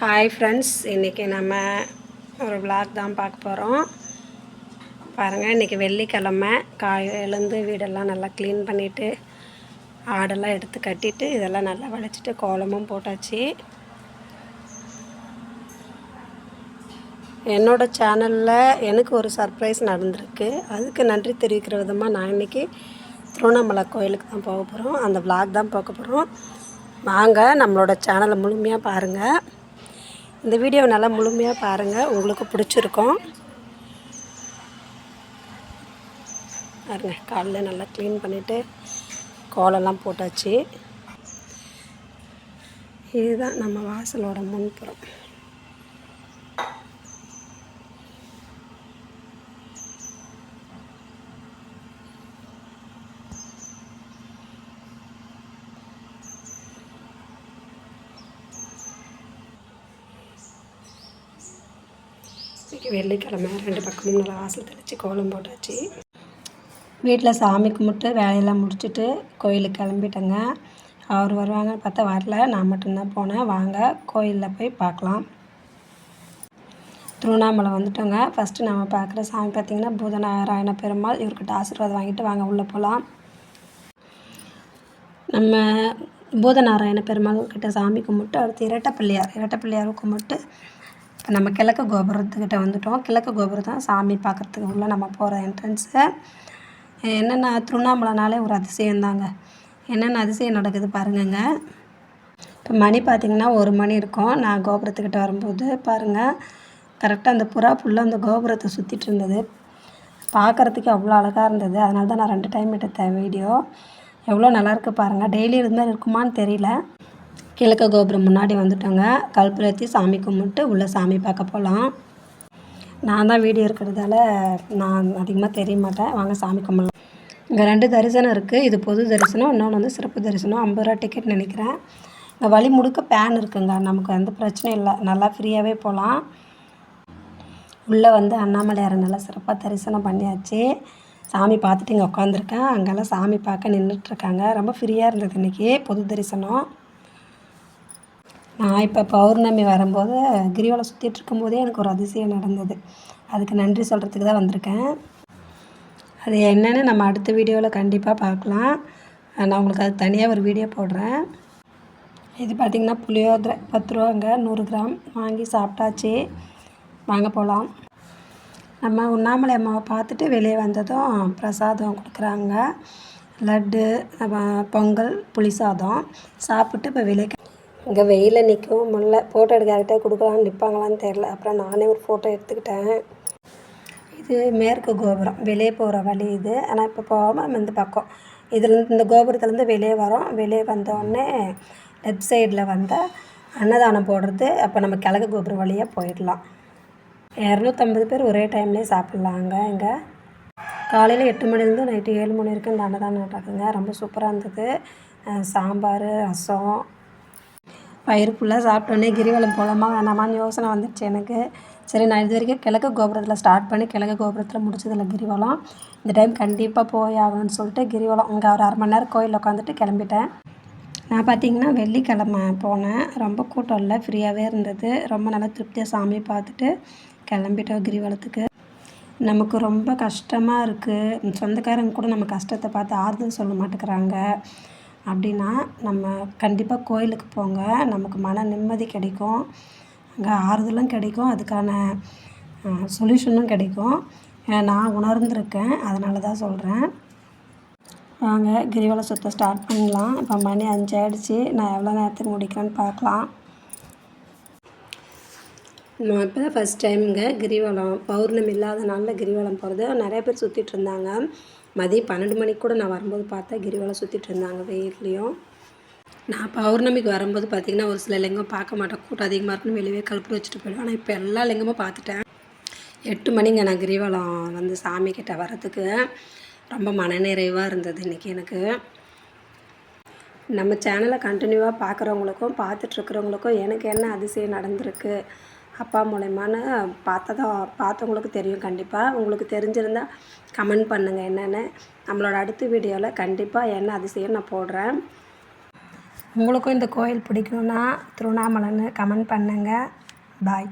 Hi friends, இன்றைக்கி நம்ம ஒரு vlog தான் பார்க்க போகிறோம். பாருங்கள், இன்றைக்கி வெள்ளிக்கிழமை. எழுந்து வீடெல்லாம் நல்லா க்ளீன் பண்ணிவிட்டு ஆடெல்லாம் எடுத்து கட்டிட்டு இதெல்லாம் நல்லா வளைச்சிட்டு கோலமும் போட்டாச்சு. என்னோடய சேனலில் எனக்கு ஒரு சர்ப்ரைஸ் நடந்திருக்கு. அதுக்கு நன்றி தெரிவிக்கிற விதமாக நான் இன்றைக்கி திருவண்ணாமலை கோயிலுக்கு தான் போக போகிறோம். அந்த vlog தான் பார்க்க போகிறோம். வாங்க, நம்மளோட சேனலை முழுமையாக பாருங்கள். இந்த வீடியோ நல்லா முழுமையாக பாருங்கள், உங்களுக்கு பிடிச்சிருக்கும். பாருங்க, காலைல நல்லா க்ளீன் பண்ணிவிட்டு கோலம்லாம் போட்டாச்சு. இதுதான் நம்ம வாசலோட முன்புறம். இன்றைக்கி வெள்ளிக்கிழமை, 2 பக்கமும் நல்லா வாசல் தெளித்து கோலம் போட்டாச்சு. வீட்டில் சாமி கும்பிட்டு வேலையெல்லாம் முடிச்சுட்டு கோயிலுக்கு கிளம்பிட்டேங்க. அவர் வருவாங்கன்னு பார்த்தா வரல, நான் மட்டும்தான் போனேன். வாங்க கோயிலில் போய் பார்க்கலாம். திருவண்ணாமலை வந்துட்டோங்க. ஃபஸ்ட்டு நம்ம பார்க்குற சாமி பார்த்திங்கன்னா பூதநாராயண பெருமாள். இவர்கிட்ட ஆசீர்வாதம் வாங்கிட்டு வாங்க உள்ளே போகலாம். நம்ம பூதநாராயண பெருமாள் கிட்ட சாமி கும்பிட்டு அடுத்து இரட்டைப்பிள்ளையார் கும்பிட்டு இப்போ நம்ம கிழக்கு கோபுரத்துக்கிட்ட வந்துவிட்டோம். கிழக்கு கோபுரம் தான் சாமி பார்க்குறதுக்கு உள்ளே நம்ம போகிற என்ட்ரன்ஸு. என்னென்ன திருவண்ணாமலைனாலே ஒரு அதிசயம்தாங்க. என்னென்ன அதிசயம் நடக்குது பாருங்கங்க. இப்போ மணி பார்த்திங்கன்னா 1 மணி இருக்கும். நான் கோபுரத்துக்கிட்ட வரும்போது பாருங்கள், கரெக்டாக அந்த புறா ஃபுல்லாக அந்த கோபுரத்தை சுற்றிட்டு இருந்தது. பார்க்குறதுக்கு அவ்வளோ அழகாக இருந்தது. அதனால தான் நான் 2 டைம் எடுத்தேன் வீடியோ. எவ்வளோ நல்லாயிருக்கு பாருங்கள். டெய்லி இருந்தால் இருக்குமான்னு தெரியல. கிழக்கு கோபுரம் முன்னாடி வந்துட்டோங்க. கற்பூரத்தி சாமி கும்பிட்டு உள்ளே சாமி பார்க்க போகலாம். நான் தான் வீடியோ இருக்கிறதால நான் அதிகமாக தெரிய மாட்டேன். வாங்க சாமி கும்பிடலாம். இங்கே 2 தரிசனம் இருக்குது. இது பொது தரிசனம், இன்னொன்று வந்து சிறப்பு தரிசனம். 50 ரூபா டிக்கெட் நினைக்கிறேன். இங்கே வழி முழுக்க பேன் இருக்குங்க. நமக்கு எந்த பிரச்சனையும் இல்லை, நல்லா ஃப்ரீயாகவே போகலாம். உள்ளே வந்து அண்ணாமலையாரை நல்லா சிறப்பாக தரிசனம் பண்ணியாச்சு. சாமி பார்த்துட்டு இங்கே உட்காந்துருக்கேன். அங்கெல்லாம் சாமி பார்க்க நின்றுட்டுருக்காங்க. ரொம்ப ஃப்ரீயாக இருந்தது இன்றைக்கி பொது தரிசனம். நான் இப்போ பௌர்ணமி வரும்போது கிரிவலம் சுற்றிட்டு இருக்கும்போதே எனக்கு ஒரு அதிசயம் நடந்தது. அதுக்கு நன்றி சொல்கிறதுக்கு தான் வந்திருக்கேன். அது என்னென்னு நம்ம அடுத்த வீடியோவில் கண்டிப்பாக பார்க்கலாம். நான் உங்களுக்கு அது தனியாக ஒரு வீடியோ போடுறேன். இது பார்த்திங்கன்னா புளியோதரை 10 ரூபாங்க, 100 கிராம் வாங்கி சாப்பிட்டாச்சு. வாங்க போகலாம். நம்ம உண்ணாமலை அம்மாவை பார்த்துட்டு வெளியே வந்ததும் பிரசாதம் கொடுக்குறாங்க. லட்டு, பொங்கல், புளி சாதம் சாப்பிட்டு இப்போ வெளியே இங்கே வெயிலில் நிற்கவும் முடியல. ஃபோட்டோ எடுக்கிறக்கிட்ட கொடுக்கலான்னு நிற்பாங்களான்னு தெரில. அப்புறம் நானே ஒரு ஃபோட்டோ எடுத்துக்கிட்டேன். இது மேற்கு கோபுரம், வெளியே போகிற வழி இது. ஆனால் இப்போ போகாமல் நம்ம இந்த பக்கம் இதுலேருந்து இந்த கோபுரத்துலேருந்து வெளியே வரோம். வெளியே வந்தோடனே லெஃப்ட் சைடில் வந்தால் அன்னதானம் போடுறது. அப்போ நம்ம கிழக்கு கோபுரம் வழியாக போயிடலாம். 250 பேர் ஒரே டைம்லேயே சாப்பிட்லாங்க. இங்கே காலையில் 8 மணிலேருந்து நைட்டு 7 மணி வரைக்கும் இந்த அன்னதானம் நடக்குங்க. ரொம்ப சூப்பராக இருந்தது. சாம்பார், ரசம். வயிறு ஃபுல்லாக சாப்பிட்டோன்னே கிரிவலம் போகலாமா வேணாமான்னு யோசனை வந்துடுச்சு எனக்கு. சரி, நான் இது வரைக்கும் கிழக்கு கோபுரத்தில் ஸ்டார்ட் பண்ணி கிழக்கு கோபுரத்தில் முடிச்சதில்லை கிரிவலம். இந்த டைம் கண்டிப்பாக போய் ஆகணும்னு சொல்லிட்டு கிரிவலம் இங்கே ஒரு 1/2 மணி நேரம் கோயிலில் உட்காந்துட்டு கிளம்பிட்டேன். நான் பார்த்திங்கன்னா வெள்ளிக்கிழமை போனேன். ரொம்ப கூட்டம் இல்லை, ஃப்ரீயாகவே இருந்தது. ரொம்ப நல்லா திருப்தியாக சாமி பார்த்துட்டு கிளம்பிட்டோம் கிரிவலத்துக்கு. நமக்கு ரொம்ப கஷ்டமாக இருக்குது, சொந்தக்காரங்க கூட நம்ம கஷ்டத்தை பார்த்து ஆறுதல் சொல்ல மாட்டேங்கிறாங்க அப்படின்னா நம்ம கண்டிப்பாக கோயிலுக்கு போங்க. நமக்கு மன நிம்மதி கிடைக்கும், அங்கே ஆறுதலும் கிடைக்கும், அதுக்கான சொல்யூஷனும் கிடைக்கும். நான் உணர்ந்திருக்கேன், அதனால தான் சொல்கிறேன். வாங்க கிரிவலம் சுற்ற ஸ்டார்ட் பண்ணலாம். இப்போ மணி 5 ஆகிடுச்சி. நான் எவ்வளோ நேரத்துக்கு முடிக்கிறேன்னு பார்க்கலாம். நான் இப்போ தான் ஃபஸ்ட் டைமுங்க கிரிவலம், பௌர்ணமி இல்லாத நாளில் கிரிவலம் போகிறது. நிறைய பேர் சுற்றிட்டு இருந்தாங்க. மதியம் 12 மணிக்கு கூட நான் வரும்போது பார்த்தா கிரிவலம் சுற்றிட்டு இருந்தாங்க வெயிட்லேயும். நான் பௌர்ணமிக்கு வரும்போது பார்த்திங்கன்னா ஒரு சில லிங்கம் பார்க்க மாட்டேன், கூட்டம் அதிகமாக இருக்குன்னு வெளியே கழுப்பு வச்சுட்டு போயிடுவேன். ஆனால் இப்போ எல்லா லிங்கமும் பார்த்துட்டேன். 8 மணிங்க நான் கிரிவலம் வந்து சாமிக்கிட்ட வர்றதுக்கு. ரொம்ப மனநிறைவாக இருந்தது இன்றைக்கி எனக்கு. நம்ம சேனலை கண்டினியூவாக பார்க்குறவங்களுக்கும் பார்த்துட்ருக்குறவங்களுக்கும் எனக்கு என்ன அதிசயம் நடந்திருக்கு அப்பா மூலயமான்னு பார்த்தவங்களுக்கு தெரியும். கண்டிப்பாக உங்களுக்கு தெரிஞ்சிருந்தால் கமெண்ட் பண்ணுங்கள் என்னென்னு. நம்மளோட அடுத்த வீடியோவில் கண்டிப்பாக என்ன அதிசயம் நான் போடுறேன். உங்களுக்கும் இந்த கோயில் பிடிக்கும்னா திருவண்ணாமலைன்னு கமெண்ட் பண்ணுங்கள். பாய்.